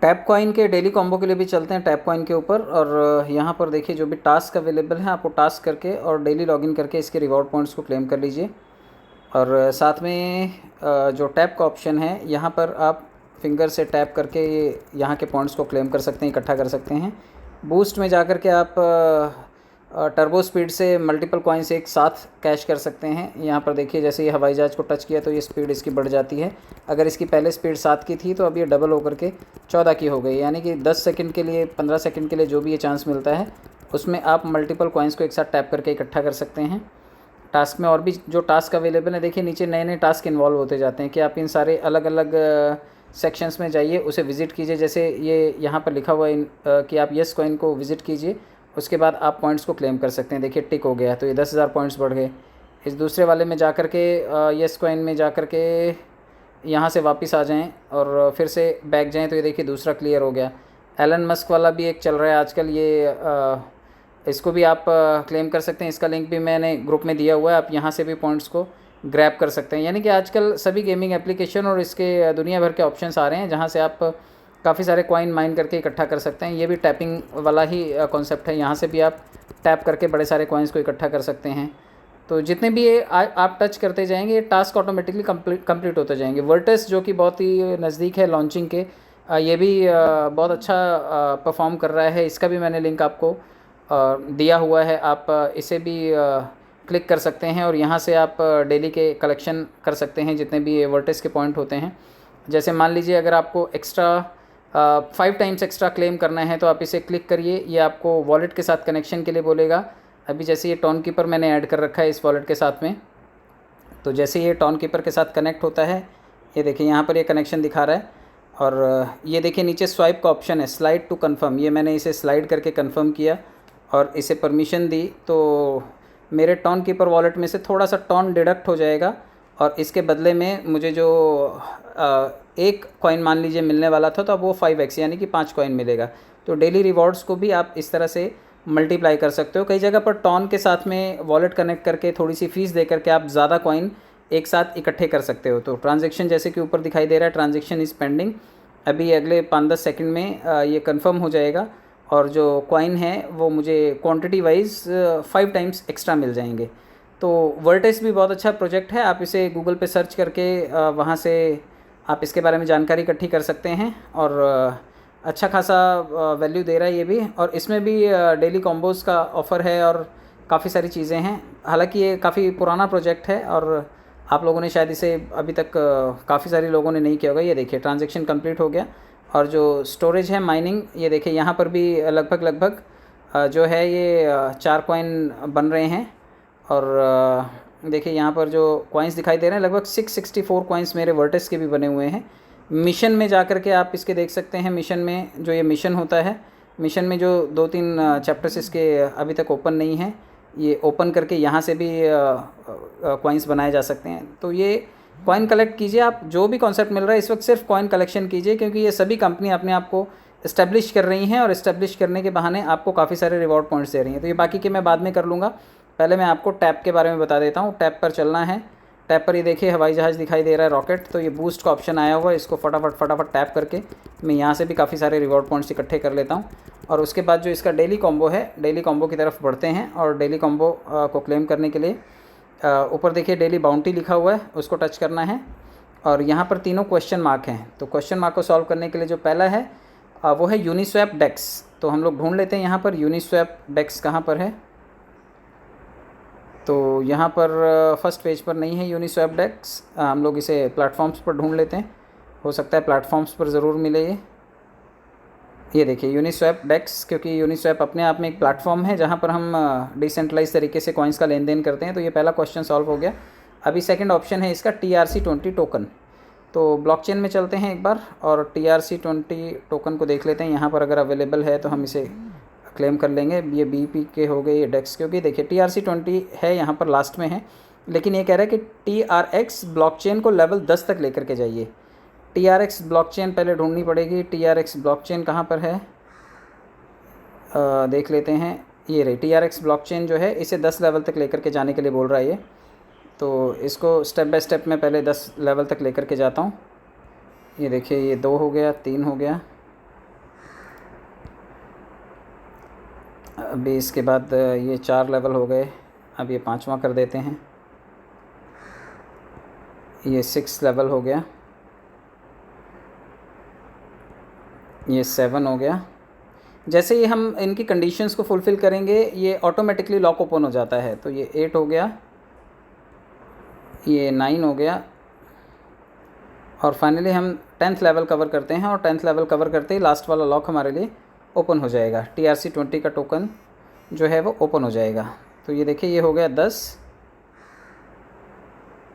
Tap coin के daily combo के लिए भी चलते हैं टैप कॉइन के ऊपर। और यहाँ पर देखिए जो भी टास्क अवेलेबल है आपको टास्क करके और डेली लॉगिन करके इसके रिवॉर्ड पॉइंट्स को क्लेम कर लीजिए। और साथ में जो टैप का ऑप्शन है यहाँ पर आप फिंगर से टैप करके यहाँ के पॉइंट्स को क्लेम कर सकते हैं, इकट्ठा कर सकते हैं। बूस्ट में जा कर के आप टर्बो स्पीड से मल्टीपल कॉइन्स एक साथ कैश कर सकते हैं। यहाँ पर देखिए जैसे ये हवाई जहाज़ को टच किया तो ये स्पीड इसकी बढ़ जाती है। अगर इसकी पहले स्पीड 7 की थी तो अब ये डबल होकर के 14 की हो गई, यानी कि 10 सेकंड के लिए 15 सेकंड के लिए जो भी ये चांस मिलता है उसमें आप मल्टीपल कॉइन्स को एक साथ टैप करके इकट्ठा कर सकते हैं। टास्क में और भी जो टास्क अवेलेबल है देखिए नीचे नए नए टास्क इन्वॉल्व होते जाते हैं कि आप इन सारे अलग अलग सेक्शंस में जाइए, उसे विज़िट कीजिए। जैसे ये यहाँ पर लिखा हुआ है कि आप येस कॉइन को विज़िट कीजिए, उसके बाद आप पॉइंट्स को क्लेम कर सकते हैं। देखिए टिक हो गया तो ये 10,000 पॉइंट्स बढ़ गए। इस दूसरे वाले में जा कर के येस कॉइन में जा कर के यहाँ से वापस आ जाएं और फिर से बैक जाएं तो ये देखिए दूसरा क्लियर हो गया। एलन मस्क वाला भी एक चल रहा है आजकल, ये इसको भी आप क्लेम कर सकते हैं। इसका लिंक भी मैंने ग्रुप में दिया हुआ है, आप यहाँ से भी पॉइंट्स को ग्रैब कर सकते हैं। यानी कि आजकल सभी गेमिंग एप्लीकेशन और इसके दुनिया भर के ऑप्शंस आ रहे हैं जहाँ से आप काफ़ी सारे कॉइन माइन करके इकट्ठा कर सकते हैं। ये भी टैपिंग वाला ही कॉन्सेप्ट है, यहाँ से भी आप टैप करके बड़े सारे कॉइन्स को इकट्ठा कर सकते हैं। तो जितने भी ये आप टच करते जाएंगे ये टास्क ऑटोमेटिकली कंप्लीट होते जाएंगे। वर्टस जो कि बहुत ही नज़दीक है लॉन्चिंग के, ये भी बहुत अच्छा परफॉर्म कर रहा है। इसका भी मैंने लिंक आपको दिया हुआ है, आप इसे भी क्लिक कर सकते हैं और यहाँ से आप डेली के कलेक्शन कर सकते हैं जितने भी वर्टेस के पॉइंट होते हैं। जैसे मान लीजिए अगर आपको एक्स्ट्रा 5 टाइम्स एक्स्ट्रा क्लेम करना है तो आप इसे क्लिक करिए, ये आपको वॉलेट के साथ कनेक्शन के लिए बोलेगा। अभी जैसे ये टॉन कीपर मैंने ऐड कर रखा है इस वॉलेट के साथ में, तो जैसे ये टॉन कीपर के साथ कनेक्ट होता है ये देखिए यहाँ पर ये कनेक्शन दिखा रहा है। और ये देखिए नीचे स्वाइप का ऑप्शन है, स्लाइड टू कन्फर्म, ये मैंने इसे स्लाइड करके कन्फर्म किया और इसे परमिशन दी तो मेरे टॉन कीपर वॉलेट में से थोड़ा सा टॉन डिडक्ट हो जाएगा और इसके बदले में मुझे जो एक कॉइन मान लीजिए मिलने वाला था तो अब वो 5x यानी कि 5 कॉइन मिलेगा। तो डेली रिवॉर्ड्स को भी आप इस तरह से मल्टीप्लाई कर सकते हो। कई जगह पर टॉन के साथ में वॉलेट कनेक्ट करके थोड़ी सी फ़ीस दे करके आप ज़्यादा कॉइन एक साथ इकट्ठे कर सकते हो। तो ट्रांजैक्शन जैसे कि ऊपर दिखाई दे रहा है ट्रांजैक्शन इज़ पेंडिंग, अभी अगले 5-10 सेकंड में ये कंफर्म हो जाएगा और जो कॉइन है वो मुझे क्वांटिटी वाइज 5 टाइम्स एक्स्ट्रा मिल जाएंगे। तो वर्टेस भी बहुत अच्छा प्रोजेक्ट है, आप इसे गूगल पे सर्च करके वहाँ से आप इसके बारे में जानकारी इकट्ठी कर सकते हैं और अच्छा खासा वैल्यू दे रहा है ये भी। और इसमें भी डेली कॉम्बोज़ का ऑफ़र है और काफ़ी सारी चीज़ें हैं। हालांकि ये काफ़ी पुराना प्रोजेक्ट है और आप लोगों ने शायद इसे अभी तक काफ़ी सारे लोगों ने नहीं किया होगा। ये देखिए ट्रांजैक्शन कंप्लीट हो गया और जो स्टोरेज है माइनिंग, ये देखिए यहाँ पर भी लगभग जो है ये 4 कॉइन बन रहे हैं। और देखिए यहाँ पर जो कॉइन्स दिखाई दे रहे हैं लगभग 664 कॉइन्स मेरे वर्टेस के भी बने हुए हैं। मिशन में जा कर के आप इसके देख सकते हैं, मिशन में जो ये मिशन होता है, मिशन में जो 2-3 चैप्टर्स इसके अभी तक ओपन नहीं हैं, ये ओपन करके यहाँ से भी कॉइन्स बनाए जा सकते हैं। तो ये कॉइन कलेक्ट कीजिए, आप जो भी कॉन्सेप्ट मिल रहा है इस वक्त सिर्फ कॉइन कलेक्शन कीजिए, क्योंकि ये सभी कंपनी अपने आप को इस्टेब्लिश कर रही हैं और इस्टेब्लिश करने के बहाने आपको काफ़ी सारे रिवॉर्ड पॉइंट्स दे रही हैं। तो ये बाकी के मैं बाद में कर लूँगा, पहले मैं आपको टैप के बारे में बता देता हूँ। टैप पर चलना है, टैप पर ये देखिए हवाई जहाज़ दिखाई दे रहा है रॉकेट, तो ये बूस्ट का ऑप्शन आया हुआ है, इसको फटाफट टैप करके मैं यहाँ से भी काफ़ी सारे रिवॉर्ड पॉइंट्स इकट्ठे कर लेता हूँ। और उसके बाद जो इसका डेली कॉम्बो है, डेली कॉम्बो की तरफ बढ़ते हैं और डेली कॉम्बो को क्लेम करने के लिए ऊपर देखिए डेली बाउंटी लिखा हुआ है, उसको टच करना है और यहाँ पर तीनों क्वेश्चन मार्क हैं। तो क्वेश्चन मार्क को सॉल्व करने के लिए जो पहला है वो है यूनिस्वैप डेक्स। तो हम लोग ढूंढ लेते हैं यहाँ पर यूनिस्वैप डेक्स कहाँ पर है। तो यहाँ पर फर्स्ट पेज पर नहीं है यूनिस्वैप डेक्स, हम लोग इसे प्लेटफॉर्म्स पर ढूंढ लेते हैं, हो सकता है प्लेटफॉर्म्स पर ज़रूर मिले ये देखिए यूनिस्वैप डेक्स, क्योंकि यूनिस्वैप अपने आप में एक प्लेटफॉर्म है जहाँ पर हम डिसेंट्रलाइज तरीके से कॉइन्स का लेन देन करते हैं। तो ये पहला क्वेश्चन सॉल्व हो गया। अभी सेकंड ऑप्शन है इसका TRC20 टोकन। तो ब्लॉकचेन में चलते हैं एक बार और TRC20 टोकन को देख लेते हैं, यहाँ पर अगर अवेलेबल है तो हम इसे क्लेम कर लेंगे। ये BP के हो गए ये डेक्स, क्योंकि देखिए TRC20 है यहाँ पर लास्ट में है, लेकिन ये कह रहा है कि TRX ब्लॉकचेन को लेवल 10 तक लेकर के जाइए। TRX ब्लॉकचेन पहले ढूंढनी पड़ेगी, TRX ब्लॉकचेन कहाँ पर है देख लेते हैं। ये रही TRX ब्लॉकचेन जो है, इसे 10 लेवल तक लेकर के जाने के लिए बोल रहा है ये। तो इसको स्टेप बाय स्टेप मैं पहले 10 लेवल तक लेकर के जाता हूँ। ये देखिए ये 2 हो गया, 3 हो गया, अभी इसके बाद ये 4 लेवल हो गए, अब ये 5वां कर देते हैं। ये 6 लेवल हो गया, ये 7 हो गया। जैसे ही हम इनकी कंडीशंस को फुलफ़िल करेंगे ये ऑटोमेटिकली लॉक ओपन हो जाता है। तो ये 8 हो गया, ये 9 हो गया, और फाइनली हम 10th लेवल कवर करते हैं, और 10th लेवल कवर करते ही लास्ट वाला लॉक हमारे लिए ओपन हो जाएगा। TRC20 का टोकन जो है वो ओपन हो जाएगा। तो ये देखिए ये हो गया 10,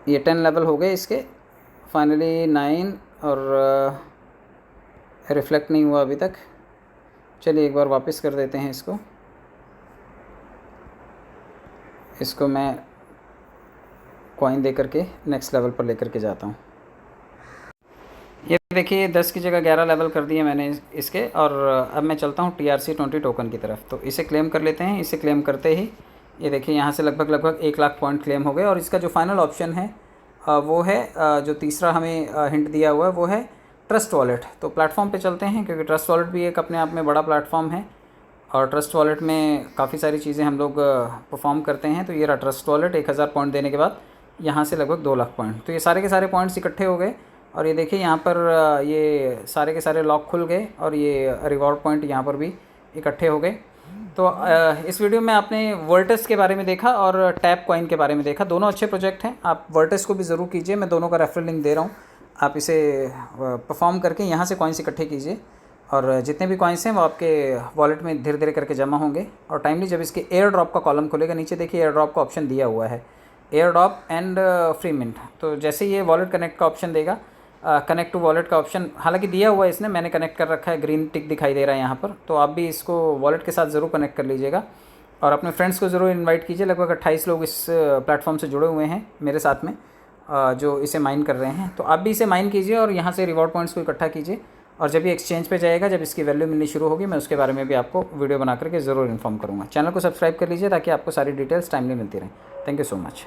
ये 10 लेवल हो गए इसके, फाइनली 9, और रिफ्लेक्ट नहीं हुआ अभी तक। चलिए एक बार वापस कर देते हैं इसको मैं कॉइन दे करके नेक्स्ट लेवल पर लेकर के जाता हूँ। ये देखिए 10 की जगह 11 लेवल कर दिए मैंने इसके, और अब मैं चलता हूँ TRC20 टोकन की तरफ। तो इसे क्लेम कर लेते हैं। इसे क्लेम करते ही ये देखिए यहाँ से लगभग 1 लाख पॉइंट क्लेम हो गए। और इसका जो फाइनल ऑप्शन है वो है जो तीसरा हमें हिंट दिया हुआ है वो है ट्रस्ट वॉलेट। तो प्लेटफॉर्म पे चलते हैं, क्योंकि ट्रस्ट वॉलेट भी एक अपने आप में बड़ा प्लेटफॉर्म है, और ट्रस्ट वॉलेट में काफ़ी सारी चीज़ें हम लोग परफॉर्म करते हैं। तो ये रहा ट्रस्ट वॉलेट, 1000 पॉइंट देने के बाद यहाँ से लगभग 2 लाख पॉइंट। तो ये सारे के सारे पॉइंट्स इकट्ठे हो गए, और ये देखिए यहाँ पर ये सारे के सारे लॉक खुल गए, और ये रिवॉर्ड पॉइंट यहाँ पर भी इकट्ठे हो गए। तो इस वीडियो में आपने वर्टेस के बारे में देखा और टैप कॉइन के बारे में देखा। दोनों अच्छे प्रोजेक्ट हैं, आप वर्टेस को भी ज़रूर कीजिए, मैं दोनों का रेफरल लिंक दे रहा हूँ। आप इसे परफॉर्म करके यहाँ से कॉइन्स इकट्ठे कीजिए, और जितने भी कॉइन्स हैं वो आपके वॉलेट में धीरे धीरे करके जमा होंगे। और टाइमली जब इसके एयर ड्रॉप का कॉलम खुलेगा, नीचे देखिए एयर ड्रॉप का ऑप्शन दिया हुआ है, air drop and free mint. तो जैसे ये वॉलेट कनेक्ट का ऑप्शन देगा, कनेक्ट टू वॉलेट का ऑप्शन हालांकि दिया हुआ है इसने, मैंने कनेक्ट कर रखा है, ग्रीन टिक दिखाई दे रहा है यहाँ पर। तो आप भी इसको वॉलेट के साथ ज़रूर कनेक्ट कर लीजिएगा, और अपने फ्रेंड्स को ज़रूर इनवाइट कीजिए। लगभग 28 लोग इस प्लेटफॉर्म से जुड़े हुए हैं मेरे साथ में, जो इसे माइन कर रहे हैं। तो आप भी इसे माइन कीजिए और यहाँ से रिवॉर्ड पॉइंट्स को इकट्ठा कीजिए, और जब ये एक्सचेंज पे जाएगा, जब इसकी वैल्यू मिलनी शुरू होगी, मैं उसके बारे में भी आपको वीडियो बना करके ज़रूर इन्फॉर्म करूँगा। चैनल को सब्सक्राइब कर लीजिए ताकि आपको सारी डिटेल्स टाइमली मिलती रहें। Thank you so much.